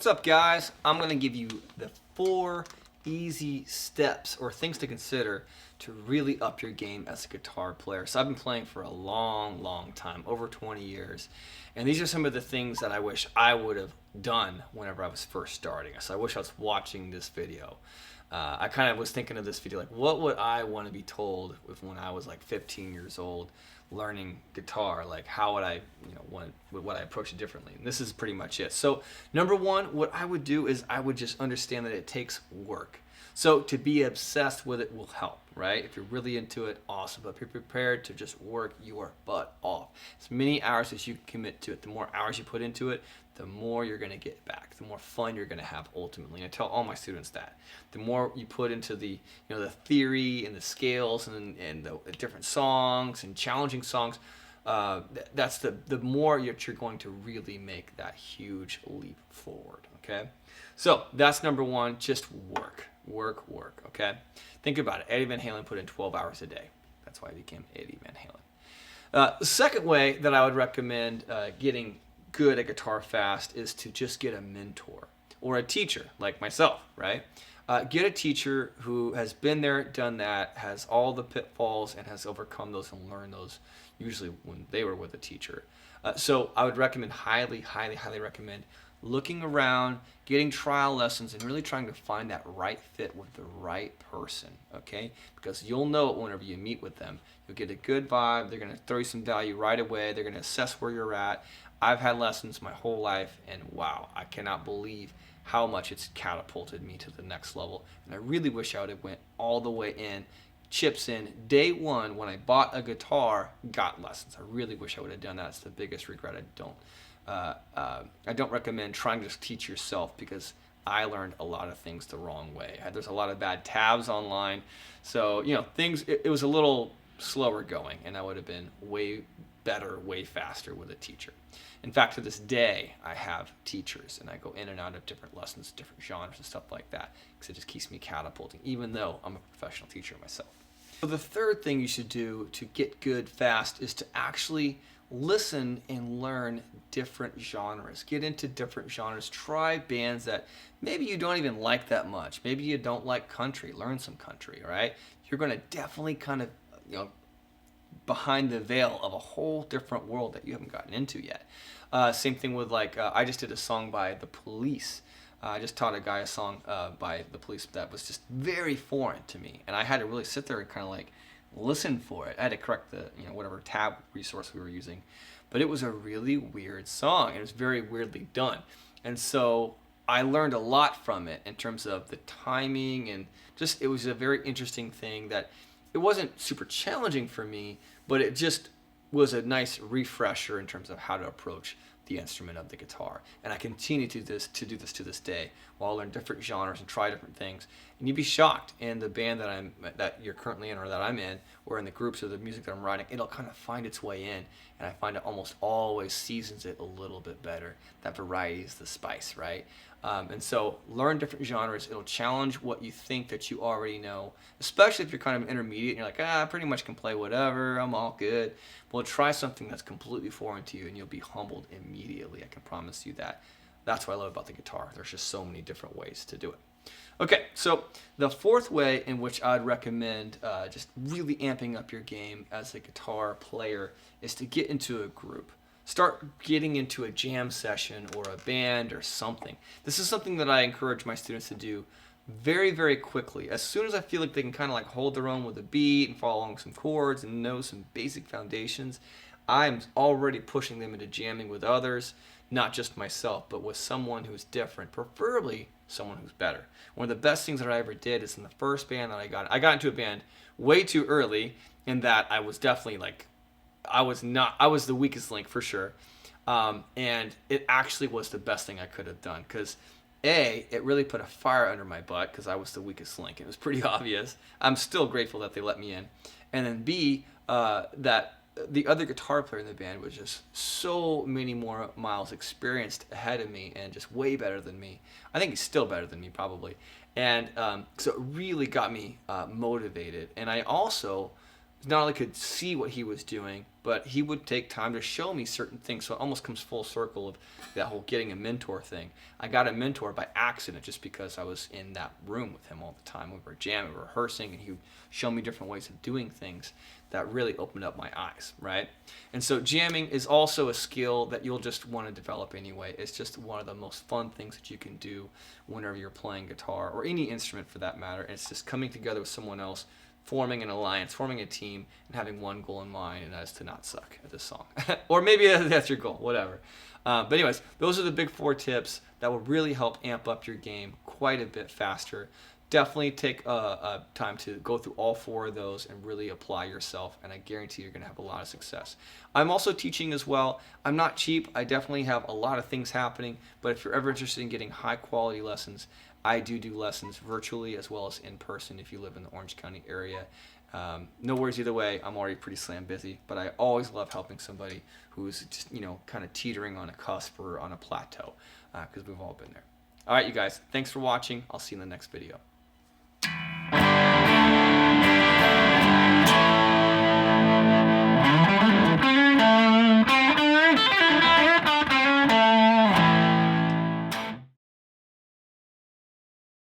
What's up, guys? I'm going to give you the 4 easy steps or things to consider to really up your game as a guitar player. So I've been playing for a long time, over 20 years. And these are some of the things that I wish I would have done whenever I was first starting. So I wish I was watching this video. I kind of was thinking of this video like, what would I want to be told when I was like 15 years old learning guitar? Like, how would I, would I approach it differently? And this is pretty much it. So number one, what I would do is I would just understand that it takes work. So to be obsessed with it will help, right? If you're really into it, awesome. But if you're prepared to just work your butt off, as many hours as you commit to it, the more hours you put into it, the more you're going to get back, the more fun you're going to have ultimately. And I tell all my students that the more you put into the the theory and the scales and the different songs and challenging songs, that's the more you're going to really make that huge leap forward. Okay, so that's number one. Just work. Okay, think about it. Eddie Van Halen put in 12 hours a day. That's why he became Eddie Van Halen. The second way that I would recommend getting good at guitar fast is to just get a mentor or a teacher like myself, right? Get a teacher who has been there, done that, has all the pitfalls and has overcome those and learned those usually when they were with a teacher. So I would recommend, highly recommend looking around, getting trial lessons, and really trying to find that right fit with the right person, okay? Because you'll know it whenever you meet with them. You'll get a good vibe. They're going to throw you some value right away. They're going to assess where you're at. I've had lessons my whole life, and wow, I cannot believe how much it's catapulted me to the next level. And I really wish I would have went all the way in, chips in, day one when I bought a guitar, got lessons. I really wish I would have done that. It's the biggest regret. I don't recommend trying to just teach yourself because I learned a lot of things the wrong way. There's a lot of bad tabs online, so it was a little slower going, and I would have been way better, way faster with a teacher. In fact, to this day, I have teachers, and I go in and out of different lessons, different genres and stuff like that, because it just keeps me catapulting, even though I'm a professional teacher myself. So the third thing you should do to get good fast is to actually listen and learn different genres. Get into different genres. Try bands that maybe you don't even like that much. Maybe you don't like country. Learn some country, right? You're going to definitely kind of, behind the veil of a whole different world that you haven't gotten into yet. Same thing with I just did a song by The Police. I just taught a guy a song by The Police that was just very foreign to me, and I had to really sit there and kind of listen for it. I had to correct the whatever tab resource we were using, but it was a really weird song. It was very weirdly done, and so I learned a lot from it in terms of the timing, and just it was a very interesting thing that it wasn't super challenging for me, but it just was a nice refresher in terms of how to approach the instrument of the guitar. And I continue to do this to this day, while I learn different genres and try different things. And you'd be shocked in the band that you're currently in, or that I'm in, or in the groups or the music that I'm writing, it'll kind of find its way in, and I find it almost always seasons it a little bit better. That variety is the spice, right? And so learn different genres. It'll challenge what you think that you already know, especially if you're kind of intermediate and you're like, I pretty much can play whatever, I'm all good. Well, try something that's completely foreign to you and you'll be humbled immediately. I can promise you that. That's what I love about the guitar. There's just so many different ways to do it. Okay, so the fourth way in which I'd recommend just really amping up your game as a guitar player is to get into a group. Start getting into a jam session or a band or something. This is something that I encourage my students to do very quickly. As soon as I feel like they can kind of hold their own with a beat and follow along some chords and know some basic foundations, I'm already pushing them into jamming with others, not just myself, but with someone who's different, preferably someone who's better. One of the best things that I ever did is in the first band that I got into a band way too early, in that I was definitely I was the weakest link for sure. And it actually was the best thing I could have done, because A, it really put a fire under my butt because I was the weakest link. It was pretty obvious. I'm still grateful that they let me in. And then B, that the other guitar player in the band was just so many more miles experienced ahead of me and just way better than me. I think he's still better than me probably. And so it really got me motivated. And I also not only could see what he was doing, but he would take time to show me certain things. So it almost comes full circle of that whole getting a mentor thing. I got a mentor by accident just because I was in that room with him all the time. We were jamming, we were rehearsing, and he would show me different ways of doing things that really opened up my eyes, right? And so jamming is also a skill that you'll just want to develop anyway. It's just one of the most fun things that you can do whenever you're playing guitar or any instrument for that matter. And it's just coming together with someone else, forming an alliance, forming a team, and having one goal in mind, and that is to not suck at this song. Or maybe that's your goal, whatever. But anyways, those are the big 4 tips that will really help amp up your game quite a bit faster. Definitely take time to go through all 4 of those and really apply yourself, and I guarantee you're going to have a lot of success. I'm also teaching as well. I'm not cheap. I definitely have a lot of things happening, but if you're ever interested in getting high quality lessons, I do lessons virtually as well as in person if you live in the Orange County area. No worries either way. I'm already pretty slam busy, but I always love helping somebody who's just, kind of teetering on a cusp or on a plateau, because we've all been there. All right, you guys, thanks for watching. I'll see you in the next video.